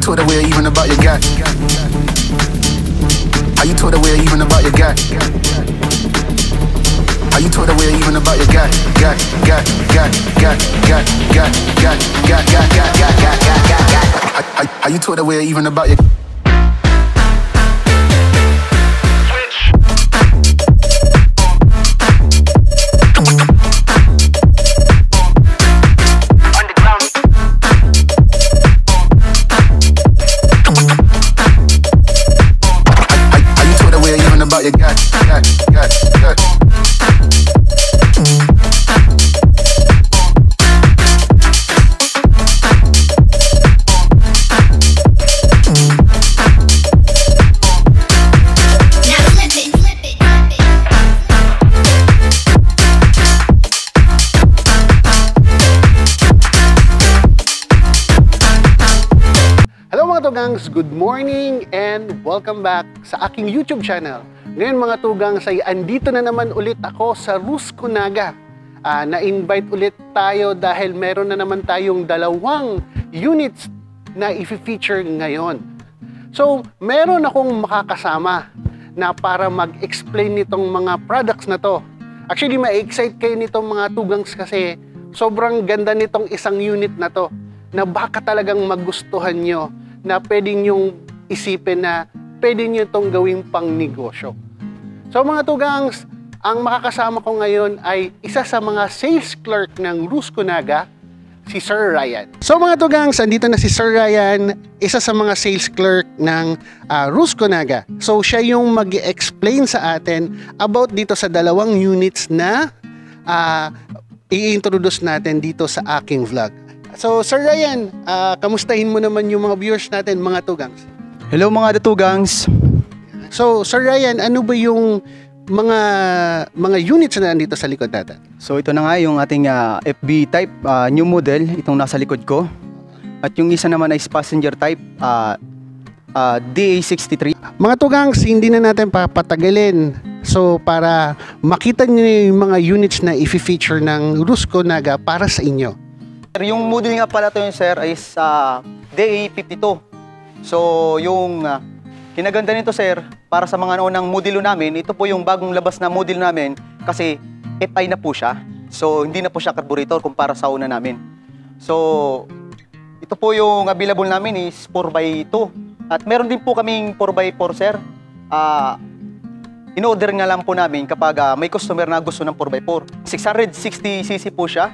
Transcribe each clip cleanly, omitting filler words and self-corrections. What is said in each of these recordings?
talk that way even about your guy? How you talk that way even about your guy? How you talk that way even about your guy? How you talk that way even about your about your guy? Hello mga tugangs, good morning and welcome back sa aking YouTube channel. Ngayon mga tugangs ay andito na naman ulit ako sa Rusco Naga. Na-invite ulit tayo dahil meron na naman tayong dalawang units na i-feature ngayon. So, meron akong makakasama na para mag-explain nitong mga products na to. Actually, ma-excite kayo nitong mga tugangs kasi sobrang ganda nitong isang unit na to na baka talagang magustuhan nyo na pwede nyong isipin na pwede nyo itong gawing pang negosyo. So mga tugangs, ang makakasama ko ngayon ay isa sa mga sales clerk ng Rusco Naga, si Sir Ryan. So mga tugangs, andito na si Sir Ryan, isa sa mga sales clerk ng Rusco Naga. So siya yung mag-explain sa atin about dito sa dalawang units na i-introduce natin dito sa aking vlog. So Sir Ryan, kamustahin mo naman yung mga viewers natin, mga tugangs? Hello mga tugangs. So, Sir Ryan, ano ba yung mga units na nandito sa likod natin? So ito na nga yung ating FB type new model, itong nasa likod ko. At yung isa naman ay passenger type DA63. Mga tugangs, hindi na natin papatagalin. So para makita niyo yung mga units na i-feature ng Rusco Naga para sa inyo. Yung model nga pala to yun sir is DA52. So yung kinaganda nito sir, para sa mga unang modelo namin, ito po yung bagong labas na model namin kasi FI na po siya. So hindi na po siya carburetor kumpara sa una namin. So ito po yung available namin is 4x2. At meron din po kaming 4x4 sir. In-order nga lang po namin kapag may customer na gusto ng 4x4. 660cc po siya.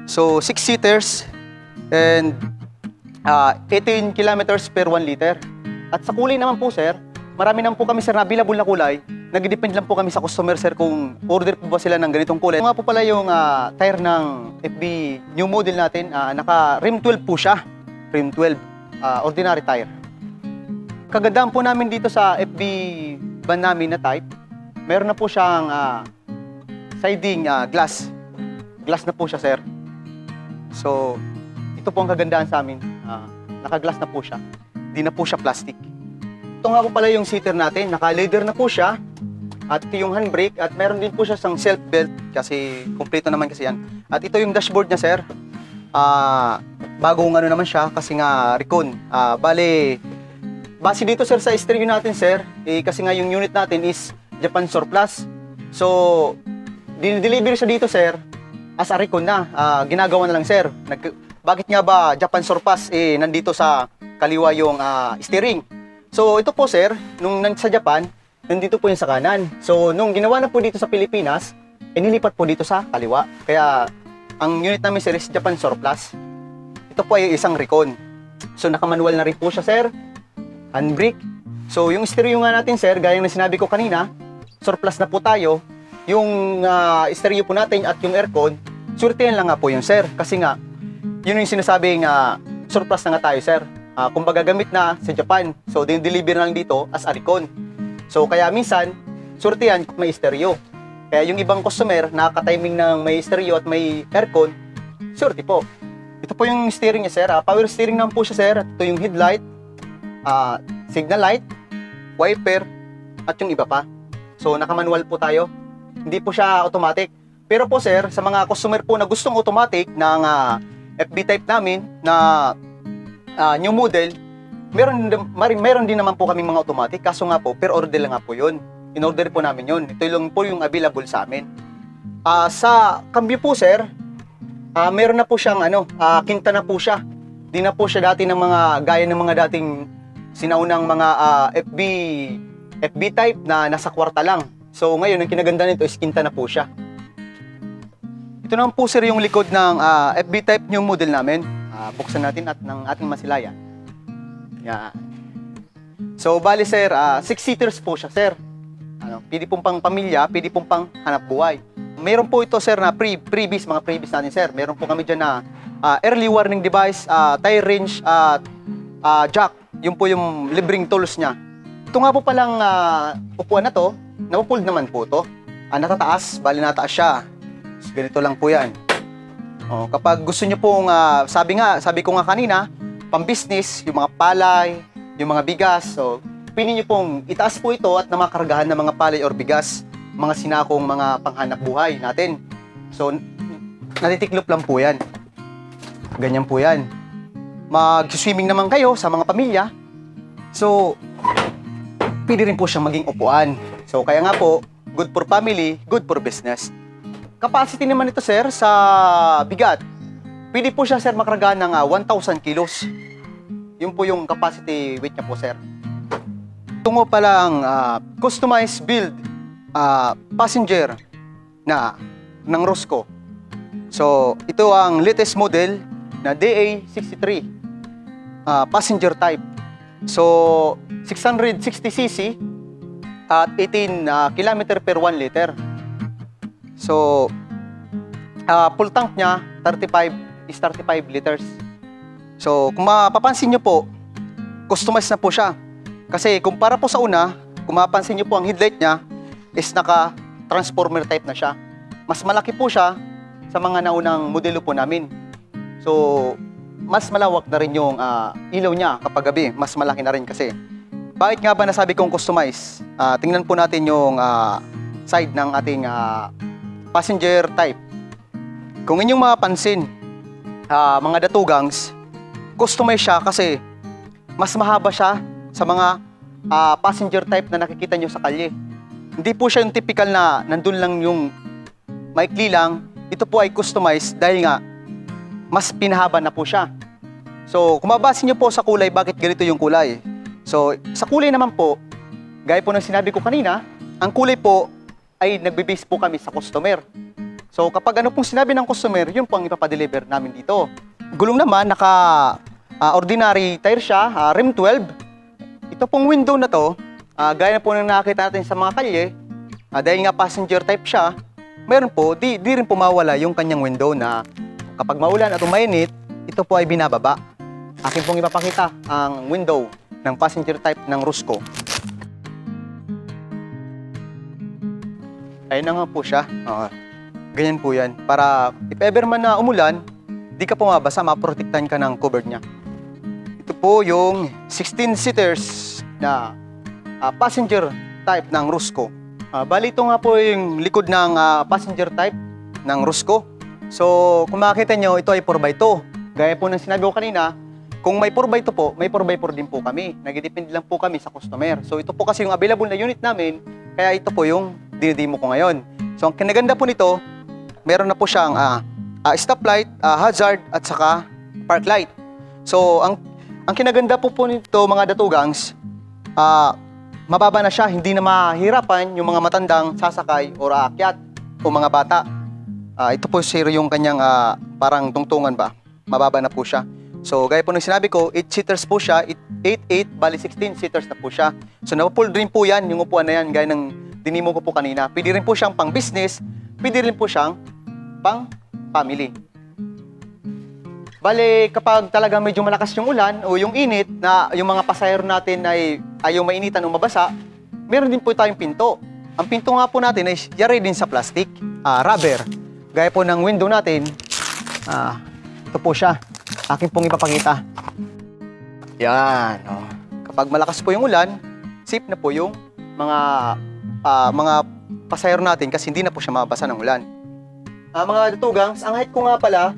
So 6 seaters and 18 kilometers per 1 liter. At sa kulay naman po sir, marami naman po kami sir na available na kulay. Nag-depend lang po kami sa customer sir kung order po ba sila ng ganitong kulay. Ito nga po pala yung tire ng FB new model natin. Naka rim 12 po siya. Rim 12, ordinary tire. Kagandahan po namin dito sa FB van namin na type, meron na po siyang siding glass. Glass na po siya sir. So ito po ang kagandahan sa amin. Naka-glass na po siya. Di na po siya plastic. Ito nga po pala yung seater natin. Naka-leather na po siya. At ito yung handbrake. At meron din po siya sang self belt. Kasi kompleto naman kasi yan. At ito yung dashboard niya sir. Bagong ano naman siya. Kasi nga Recon. Bale, base dito sir sa stereo natin sir. Kasi nga yung unit natin is Japan Surplus. So, dinideliver siya dito sir. As a Recon na. Ginagawa na lang sir. Bakit nga ba Japan Surplus nandito sa kaliwa yung steering. So ito po sir, nung sa Japan, nandito po yung sa kanan. So nung ginawa na po dito sa Pilipinas, inilipat po dito sa kaliwa. Kaya ang unit namin sir is Japan Surplus. Ito po ay isang Recon. So nakamanual na rin po siya sir. Handbrake. So yung stereo nga natin sir, gaya ng sinabi ko kanina, surplus na po tayo. Yung stereo po natin at yung aircon, surtihan lang nga po yun sir. Kasi nga, yun yung sinasabing surplus na nga tayo sir. Kumbaga gamit na sa Japan. So, din-deliver na lang dito as a Recon. So, kaya minsan, surtihan may stereo. Kaya yung ibang customer, nakaka-timing ng may stereo at may aircon, surti po. Ito po yung steering niya, sir. Power steering naman po siya, sir. At ito yung headlight, signal light, wiper, at yung iba pa. So, naka-manual po tayo. Hindi po siya automatic. Pero po, sir, sa mga customer po na gustong automatic ng FB type namin na new model, meron din naman po kaming mga automatic, kaso nga po, per order lang nga po yun. In-order po namin yun. Ito lang po yung available sa amin. Sa cambio po, sir, meron na po siyang kinta na po siya. Di na po siya dati ng mga, gaya ng mga dating sinaunang mga FB type na nasa kwarta lang. So ngayon, ang kinaganda nito is kinta na po siya. Ito naman po, sir, yung likod ng FB type new model namin. Buksan natin at ng ating masilayan. Yan. So bali, sir, 6-seaters po siya, sir. Pwede pong pang pamilya, pwede pong pang hanap buhay. Meron po ito, sir, na previous natin, sir. Meron po kami dyan na early warning device, tire range, jack. Yun po yung libreng tools niya. Ito nga po palang upuan na to, napupuld naman po to. Natataas, bali nataas siya. So, ganito lang po yan. Kapag gusto nyo pong, sabi ko nga kanina, pang-business, yung mga palay, yung mga bigas, so, pinin nyo pong itaas po ito at na makargahan ng mga palay or bigas, mga sinakong mga panghanap buhay natin. So, natitiklop lang po yan. Ganyan po yan. Mag-swimming naman kayo sa mga pamilya. So, pwede rin po siyang maging upuan. So, kaya nga po, good for family, good for business. Capacity naman ito, sir, sa bigat. Pwede po siya, sir, makargahan ng 1,000 kilos. Yun po yung capacity weight niya po, sir. Tungo pa lang customized build passenger ng Rosco. So, ito ang latest model na DA63 passenger type. So, 660cc at 18 km per 1 liter. So, full tank niya 35 liters. So, kung mapapansin nyo po, customized na po siya. Kasi kumpara po sa una, kung mapapansin nyo po ang headlight niya is naka-transformer type na siya. Mas malaki po siya sa mga naunang modelo po namin. So, mas malawak na rin yung ilaw niya kapag gabi. Mas malaki na rin kasi. Bakit nga ba nasabi kong customize? Tingnan po natin yung side ng ating passenger type. Kung inyong mapapansin, mga datugangs, customize siya kasi mas mahaba siya sa mga passenger type na nakikita nyo sa kalye. Hindi po siya yung typical na nandun lang yung maikli lang. Ito po ay customized dahil nga mas pinahaba na po siya. So, kung mabasin nyo po sa kulay, bakit ganito yung kulay? So, sa kulay naman po, gaya po ng sinabi ko kanina, ang kulay po ay nagbe-base po kami sa customer. So, kapag ano pong sinabi ng customer, yun po ang ipapadeliver namin dito. Gulong naman, ordinary tire siya, rim 12. Ito pong window na to, gaya na po ng nakakita natin sa mga kalye, dahil nga passenger type siya, meron po, di rin po mawala yung kanyang window na kapag maulan at umainit, ito po ay binababa. Akin pong ipapakita ang window ng passenger type ng Rosco. Ayun na nga po siya. Ganyan po yan. Para if ever man na umulan, di ka pumabasa, maprotektahan ka ng cover niya. Ito po yung 16-seaters na passenger type ng Rosco. Bali ito nga po yung likod ng passenger type ng Rosco. So kung makikita nyo, ito ay 4x2. Gaya po ng sinabi ko kanina, kung may 4x2 po, may 4x4 din po kami. Nagdidepende lang po kami sa customer. So ito po kasi yung available na unit namin, kaya ito po yung dinidemo ko ngayon. So ang kinaganda po nito, meron na po siyang stoplight, hazard, at saka park light. So ang kinaganda po nito mga datugangs, mababa na siya, hindi na mahirapan yung mga matandang sasakay o aakyat o mga bata. Ito po sir yung kanyang parang tungtungan ba, mababa na po siya. So gaya po ng sinabi ko, 8-seaters po siya, 8-8, bali 16-seaters na po siya. So napupull rin po yan, yung upuan na yan, gaya ng dinimo ko po kanina. Pwede rin po siyang pang business, pwede rin po siyang pang family. Bale, kapag talagang medyo malakas yung ulan o yung init na yung mga pasahero natin ay ayaw mainitan o mabasa, meron din po tayong pinto. Ang pinto nga po natin ay yari din sa plastic, rubber. Gaya po ng window natin, ito po siya. Akin pong ipapakita. Yan. Kapag malakas po yung ulan, safe na po yung mga pasahero natin kasi hindi na po siya mabasa ng ulan. Mga datugangs, ang height ko nga pala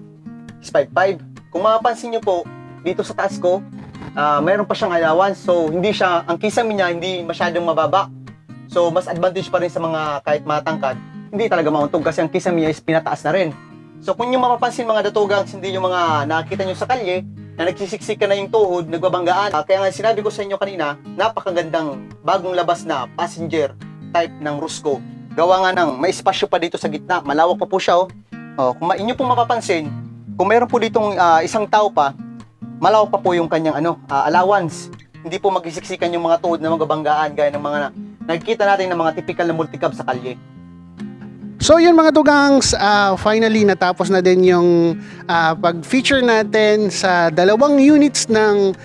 is 5'5". Kung mapapansin nyo po, dito sa taas ko, mayroon pa siyang allowance. So, ang kisame niya hindi masyadong mababa. So, mas advantage pa rin sa mga kahit matangkad. Hindi talaga mauntog kasi ang kisame niya is pinataas na rin. So, kung yung mapapansin mga datugangs, hindi yung mga nakikita nyo sa kalye, na nagsisiksik ka na yung tuhod, nagbabanggaan. Kaya nga sinabi ko sa inyo kanina, napakagandang bagong labas na passenger type ng Rusco. Gawa nga ng may espasyo pa dito sa gitna. Malawak pa po siya, oh. Kung inyo pong mapapansin, kung meron po ditong isang tao pa, malawak pa po yung kanyang allowance. Hindi po magsiksikan yung mga tuhod na magbabanggaan gaya ng mga nakikita natin ng mga typical na multicab sa kalye. So yun mga tugangs, finally natapos na din yung pag-feature natin sa dalawang units ng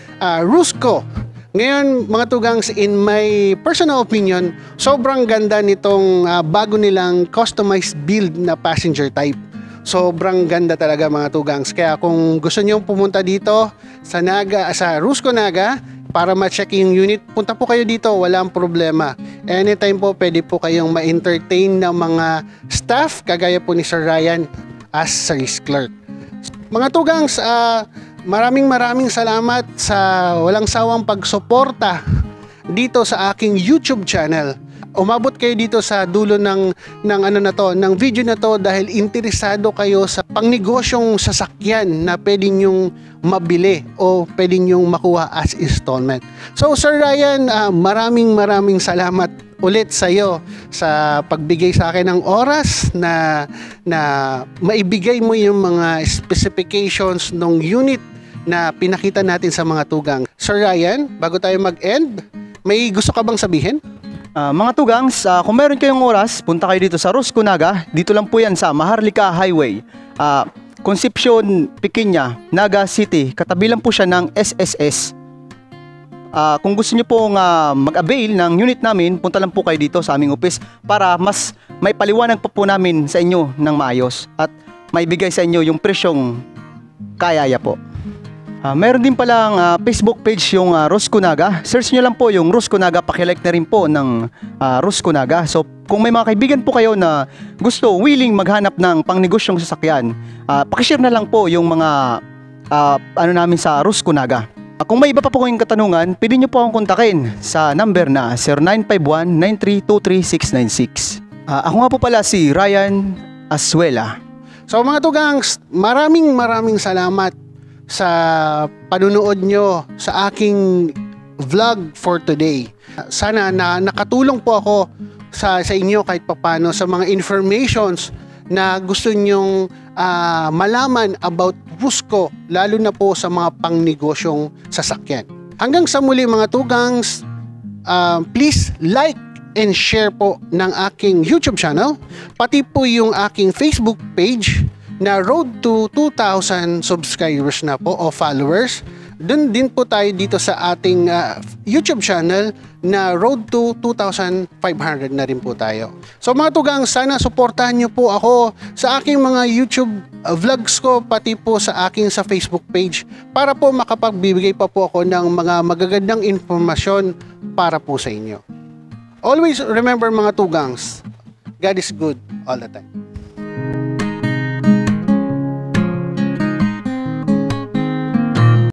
Rusco. Ngayon mga tugangs, in my personal opinion, sobrang ganda nitong bago nilang customized build na passenger type. Sobrang ganda talaga mga tugangs. Kaya kung gusto niyo pumunta dito sa Rusco Naga para ma-check yung unit, punta po kayo dito, walang problema. Anytime po pwede po kayong ma-entertain ng mga staff kagaya po ni Sir Ryan as service clerk. Mga tugangs, maraming salamat sa walang sawang pagsuporta dito sa aking YouTube channel. Umabot kayo dito sa dulo ng video na to dahil interesado kayo sa pangnegosyong sasakyan na pwede nyong mabili o pwede nyong makuha as installment. So Sir Ryan, maraming salamat ulit sa iyo sa pagbigay sa akin ng oras na maibigay mo yung mga specifications ng unit na pinakita natin sa mga tugang. Sir Ryan, bago tayo mag-end, may gusto ka bang sabihin? Mga tugangs, kung meron kayong oras, punta kayo dito sa Rusco Naga. Dito lang po yan sa Maharlika Highway, Concepcion, Pequeña, Naga City. Katabi lang po siya ng SSS. Kung gusto niyo pong mag-avail ng unit namin, punta lang po kayo dito sa aming office para mas may paliwanag pa po namin sa inyo ng maayos at maibigay sa inyo yung presyong kayaya po. Meron din palang Facebook page yung Rusco Naga. Search nyo lang po yung Rusco Naga, pakilike na rin po ng Rusco Naga. So kung may mga kaibigan po kayo na willing maghanap ng pangnegosyong sasakyan, pakishare na lang po yung mga namin sa Rusco Naga. Kung may iba pa po kayong katanungan, pwede nyo po akong kontakin sa number na 0951-9323-696. Ako nga po pala si Ryan Asuela. So mga tugangs, maraming salamat sa panunood nyo sa aking vlog for today. Sana na nakatulong po ako sa inyo kahit papano sa mga informations na gusto nyong malaman about Rusco, lalo na po sa mga pangnegosyong sasakyan. Hanggang sa muli mga tugangs, please like and share po ng aking YouTube channel, pati po yung aking Facebook page na road to 2,000 subscribers na po o followers. Doon din po tayo dito sa ating YouTube channel na road to 2,500 na rin po tayo. So mga tugang, sana suportahan nyo po ako sa aking mga YouTube vlogs ko, pati po sa aking sa Facebook page para po makapagbibigay pa po ako ng mga magagandang informasyon para po sa inyo. Always remember mga tugangs, God is good all the time.